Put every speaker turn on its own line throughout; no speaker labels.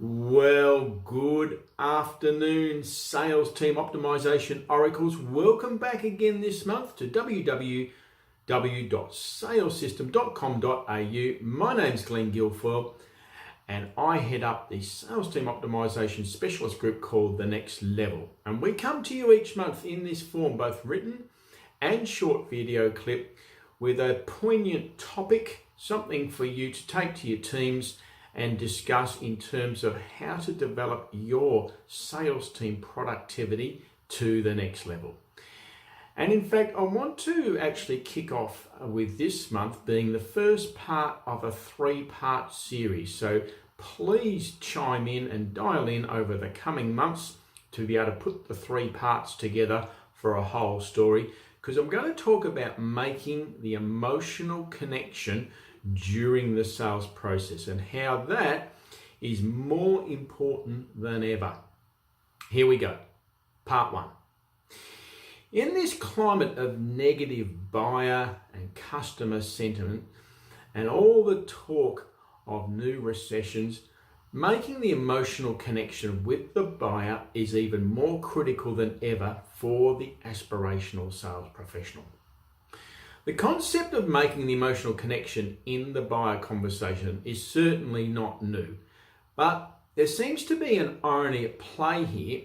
Well, good afternoon, sales team optimization oracles. Welcome back again this month to www.salessystem.com.au. My name's Glenn Guilfoyle and I head up the sales team optimization specialist group called The Next Level. And we come to you each month in this form, both written and short video clip, with a poignant topic, something for you to take to your teams and discuss in terms of how to develop your sales team productivity to the next level. And in fact, I want to actually kick off with this month being the first part of a 3-part series. So please chime in and dial in over the coming months to be able to put the 3 parts together for a whole story, because I'm going to talk about making the emotional connection during the sales process and how that is more important than ever. Here we go. Part 1. In this climate of negative buyer and customer sentiment and all the talk of new recessions, making the emotional connection with the buyer is even more critical than ever for the aspirational sales professional. The concept of making the emotional connection in the buyer conversation is certainly not new, but there seems to be an irony at play here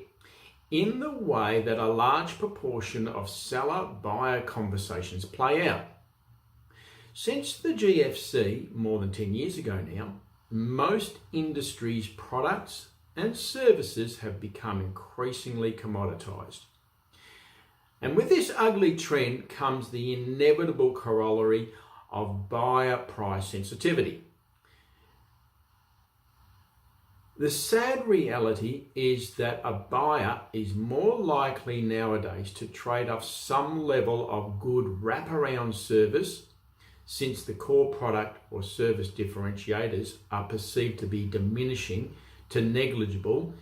in the way that a large proportion of seller-buyer conversations play out. Since the GFC, more than 10 years ago now, most industries' products and services have become increasingly commoditized. And with this ugly trend comes the inevitable corollary of buyer price sensitivity. The sad reality is that a buyer is more likely nowadays to trade off some level of good wraparound service, since the core product or service differentiators are perceived to be diminishing to negligible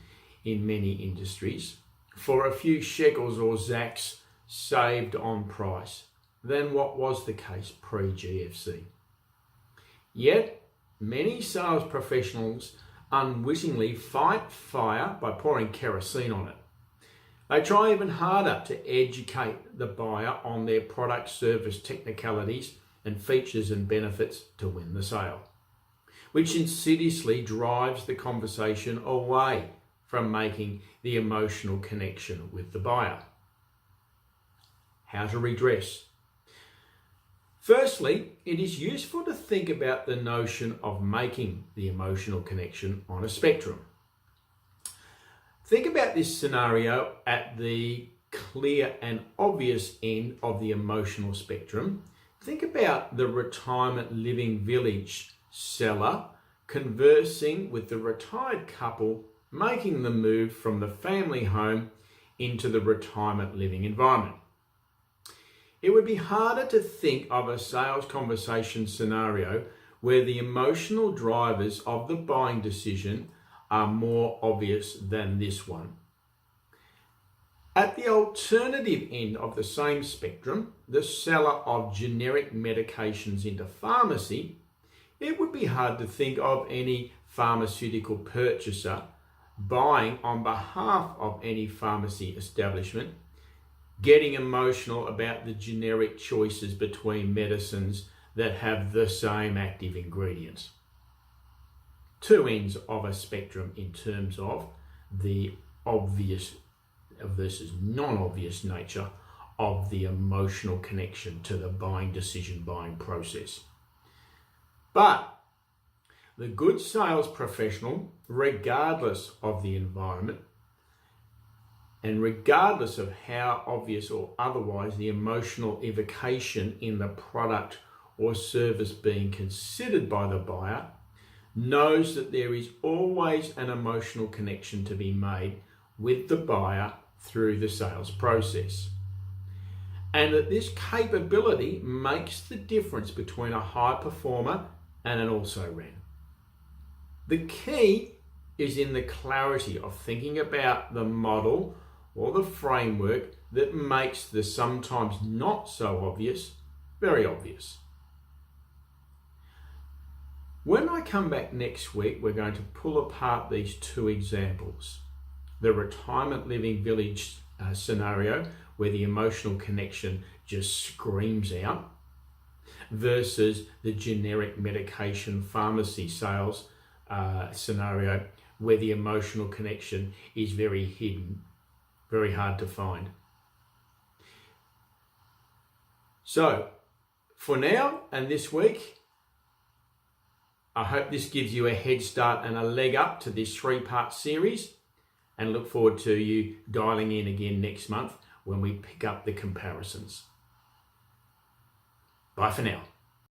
in many industries, for a few shekels or zacks saved on price than what was the case pre-GFC. Yet, many sales professionals unwittingly fight fire by pouring kerosene on it. They try even harder to educate the buyer on their product service technicalities and features and benefits to win the sale, which insidiously drives the conversation away from making the emotional connection with the buyer. How to redress? Firstly, it is useful to think about the notion of making the emotional connection on a spectrum. Think about this scenario at the clear and obvious end of the emotional spectrum. Think about the retirement living village seller conversing with the retired couple making the move from the family home into the retirement living environment. It would be harder to think of a sales conversation scenario where the emotional drivers of the buying decision are more obvious than this one. At the alternative end of the same spectrum, the seller of generic medications into pharmacy, it would be hard to think of any pharmaceutical purchaser buying on behalf of any pharmacy establishment, getting emotional about the generic choices between medicines that have the same active ingredients. Two ends of a spectrum in terms of the obvious versus non-obvious nature of the emotional connection to the buying process. But the good sales professional, regardless of the environment, and regardless of how obvious or otherwise the emotional evocation in the product or service being considered by the buyer, knows that there is always an emotional connection to be made with the buyer through the sales process. And that this capability makes the difference between a high performer and an also-ran. The key is in the clarity of thinking about the model or the framework that makes the sometimes not so obvious very obvious. When I come back next week, we're going to pull apart these two examples. The retirement living village scenario, where the emotional connection just screams out, versus the generic medication pharmacy sales scenario, where the emotional connection is very hidden, very hard to find. So, for now and this week, I hope this gives you a head start and a leg up to this 3-part series, and look forward to you dialing in again next month when we pick up the comparisons. Bye for now.